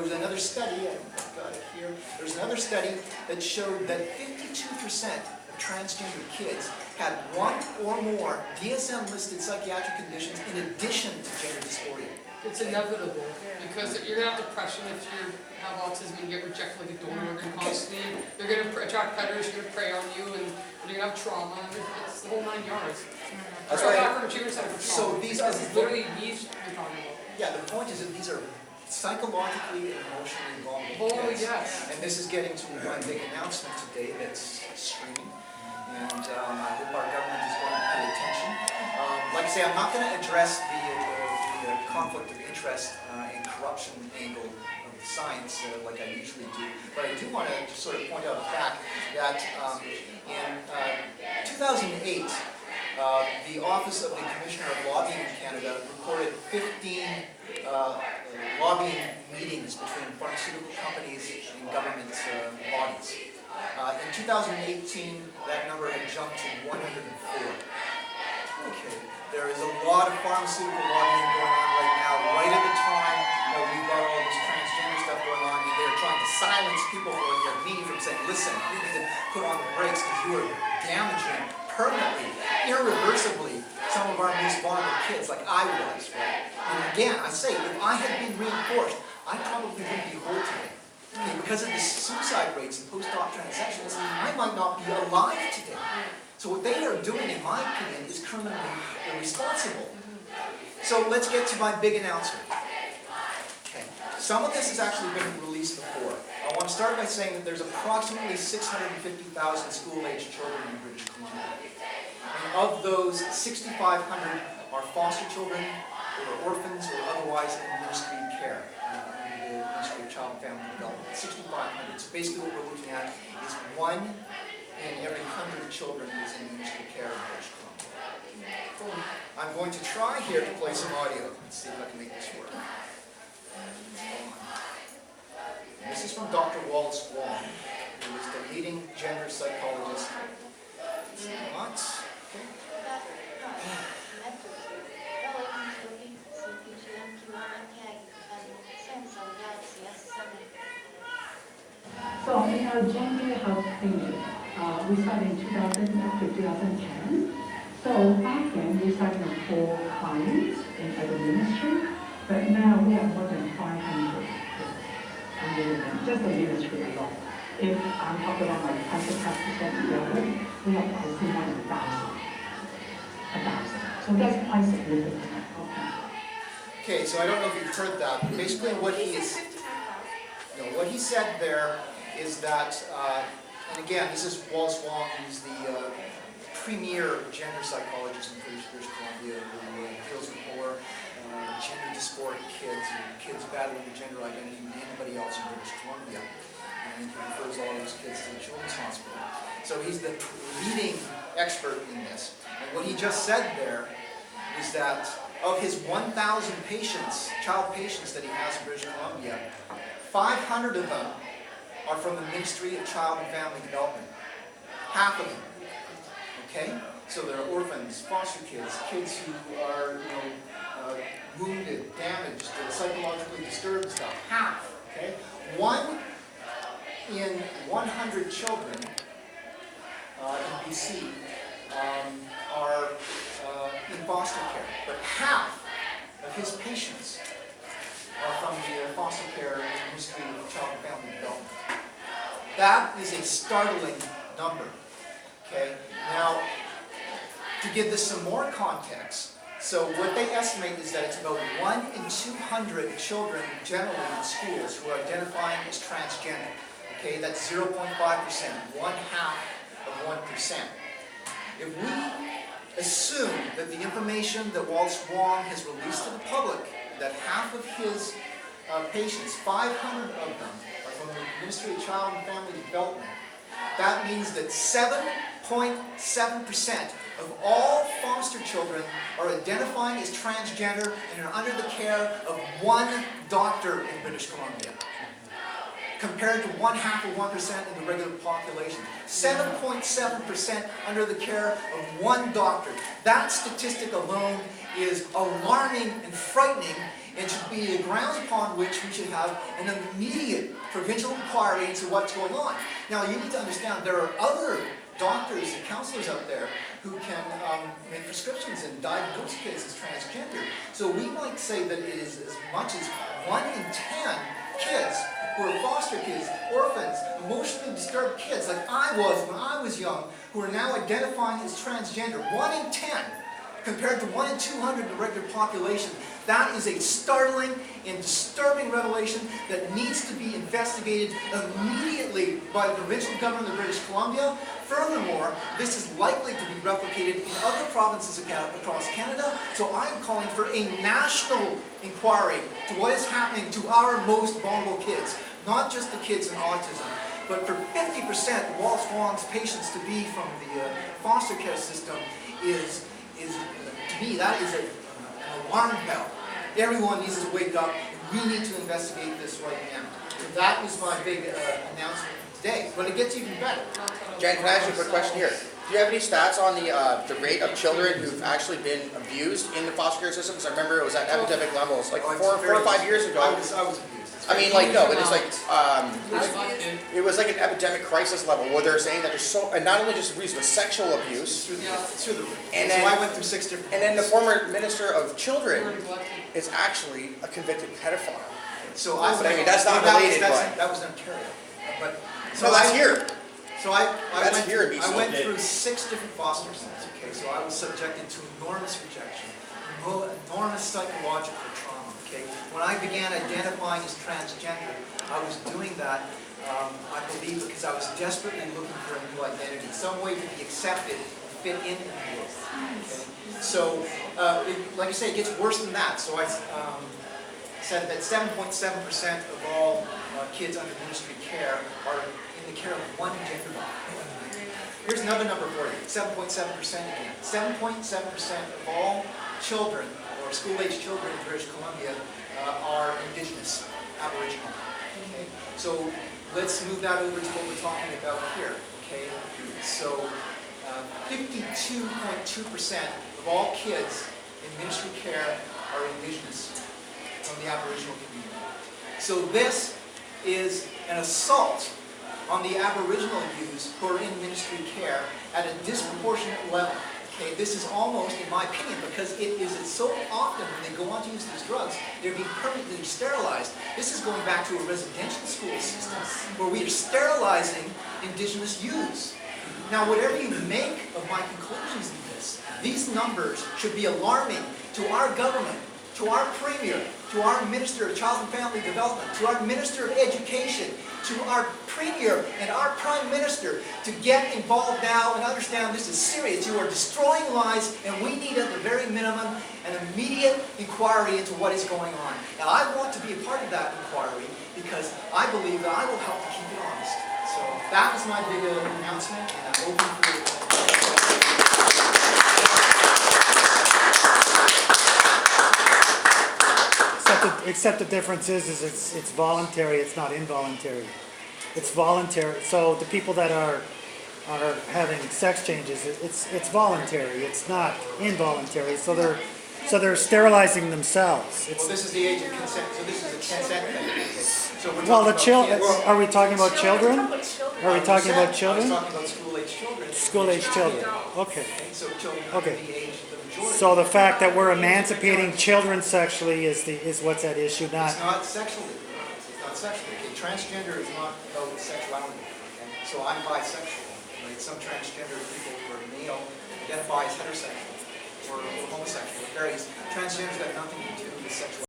was another study, I've got it here, there's another study that showed that 52% of transgender kids had one or more DSM-listed psychiatric conditions in addition to gender dysphoria. It's inevitable, because you're going to have depression if you have autism and you get rejected like a donor organ constantly. You're going to attract predators, you're going to prey on you, and you're going to have trauma. It's the whole 9 yards. That's right. right. Background Achievement Center for trauma. So these are literally needs you're talking about. Yeah, the point is that these are psychologically and emotionally vulnerable Oh, kids. yes. And this is getting to my big announcement today that's streaming. And I hope our government is going to pay attention. Like I say, I'm not going to address the conflict of interest and corruption angle of the science like I usually do. But I do want to sort of point out the fact that in 2008, the Office of the Commissioner of Lobbying in Canada reported 15 lobbying meetings between pharmaceutical companies and government bodies. In 2018, that number had jumped to 104. Okay, there is a lot of pharmaceutical lobbying going on right now, right at the time that we've got all this transgender stuff going on, and they're trying to silence people who are meeting from saying, listen, you need to put on the brakes because you are damaging permanently, irreversibly, some of our most vulnerable kids, like I was, right? And again, I say, if I had been reinforced, I probably wouldn't be whole today. Okay, because of the suicide rates and post-op transactions, I might not be alive today. So what they are doing, in my opinion, is criminally irresponsible. So let's get to my big announcement. Okay. Some of this has actually been released before. I want to start by saying that there's approximately 650,000 school-aged children in British Columbia. And of those, 6,500 are foster children, or orphans, or otherwise in ministry care, under the Ministry of Child and Family Development. 6,500. So basically what we're looking at is 1 in every 100 children is in ministry care in British Columbia. I'm going to try here to play some audio. Let's see if I can make this work. And this is from Dr. Wallace Wong, who is the leading gender psychologist. What? Okay. So in our gender health clinic, we started in 2000 up to 2010. So back then we started with 4 clients in the ministry, but now we have more than 500 just the ministry alone. If I'm talking about like 100% together, we have I see more than 1,000. So that's quite significant. Okay, so I don't know if you've heard that, but basically what he said there is that, and again, this is Wallace Wong, who's the premier gender psychologist in British Columbia, who deals with more gender dysphoric kids and kids battling the gender identity than anybody else in British Columbia. And he refers all those kids to the Children's Hospital. So he's the leading expert in this. And what he just said there is that of his 1,000 patients, child patients that he has in British Columbia, 500 of them are from the Ministry of Child and Family Development. Half of them. Okay? So they're orphans, foster kids, kids who are, wounded, damaged, psychologically disturbed and stuff. Half. Okay? 1 in 100 children in BC are in foster care, but half of his patients are from the foster care and Ministry of Child and Family Development. That is a startling number. Okay? Now, to give this some more context, so what they estimate is that it's about 1 in 200 children generally in schools who are identifying as transgender. Okay, that's 0.5%, 1/2 of 1%. If we assume that the information that Wallace Wong has released to the public, that half of his patients, 500 of them, are from the Ministry of Child and Family Development, that means that 7.7% of all foster children are identifying as transgender and are under the care of 1 doctor in British Columbia, compared to 1/2 of 1% in the regular population. 7.7% under the care of 1 doctor. That statistic alone is alarming and frightening, and should be the grounds upon which we should have an immediate provincial inquiry into what's going on. Now, you need to understand there are other doctors and counselors out there who can make prescriptions and diagnose kids as transgender. So we might say that it is as much as 1 in 10 kids who are foster kids, orphans, emotionally disturbed kids like I was when I was young, who are now identifying as transgender. 1 in 10 compared to 1 in 200 in the regular population. That is a startling and disturbing revelation that needs to be investigated immediately by the provincial government of British Columbia. Furthermore, this is likely to be replicated in other provinces across Canada, so I'm calling for a national inquiry to what is happening to our most vulnerable kids, not just the kids in autism, but for 50% of Wallace Wong's patients to be from the foster care system is to me, that is an alarm bell. Everyone needs to wake up, and we need to investigate this right now. So that was my big announcement today, but it gets even better. Jen, can I ask you a quick question here? Do you have any stats on the rate of children who've actually been abused in the foster care system? Because I remember it was at epidemic levels, like 4 or 5 years ago. I was abused. I mean, like, no, but it's like, it was like an epidemic crisis level where they're saying that there's so, and not only just abuse, but sexual abuse. Through the roof. And So then- I went through 6 different. And then the former minister of They children were neglected. is actually a convicted pedophile. So But I mean, that's not related, but- that was in Ontario. But So that's here. So I That's here in BC. I went through 6 different foster homes. Okay, so I was subjected to enormous rejection, enormous psychological trauma. Okay, when I began identifying as transgender, I was doing that, I believe, because I was desperately looking for a new identity, some way to be accepted, fit in the world. Okay, so like I say, it gets worse than that. So I said that 7.7% of all kids under ministry care are in the care of one gender. Here's another number for you, 7.7% again. 7.7% of all children, or school-age children in British Columbia, are Indigenous, Aboriginal. Okay? So let's move that over to what we're talking about here. Okay? So 52.2% of all kids in ministry care are Indigenous from the Aboriginal community. So this is an assault on the Aboriginal youths who are in ministry care at a disproportionate level. Okay, this is almost, in my opinion, because it is so often when they go on to use these drugs, they're being permanently sterilized. This is going back to a residential school system where we are sterilizing Indigenous youths. Now, whatever you make of my conclusions in this, these numbers should be alarming to our government, to our Premier, to our Minister of Child and Family Development, to our Minister of Education, to our Premier and our Prime Minister to get involved now and understand this is serious. You are destroying lives, and we need at the very minimum an immediate inquiry into what is going on. And I want to be a part of that inquiry because I believe that I will help to keep it honest. So that was my big announcement, and I'm open for your Except the difference is it's voluntary, it's not involuntary. It's voluntary, so the people that are having sex changes, it's voluntary, it's not involuntary, so they're sterilizing themselves. Well, this is the age of consent, so this is a consent thing. So we're Well, talking about kids. are we talking about children? Are we talking about children? I was talking about school-age children. School-age children, okay. Okay, so children Okay. under the age of the majority. So the fact that we're emancipating children sexually is what's at issue, not, It's not sexually. It's not sexually. Okay, transgender is not about sexuality. Okay, so I'm bisexual. Right? Some transgender people who are male identify as heterosexual or homosexual. It varies. Transgender's got nothing to do with sexuality.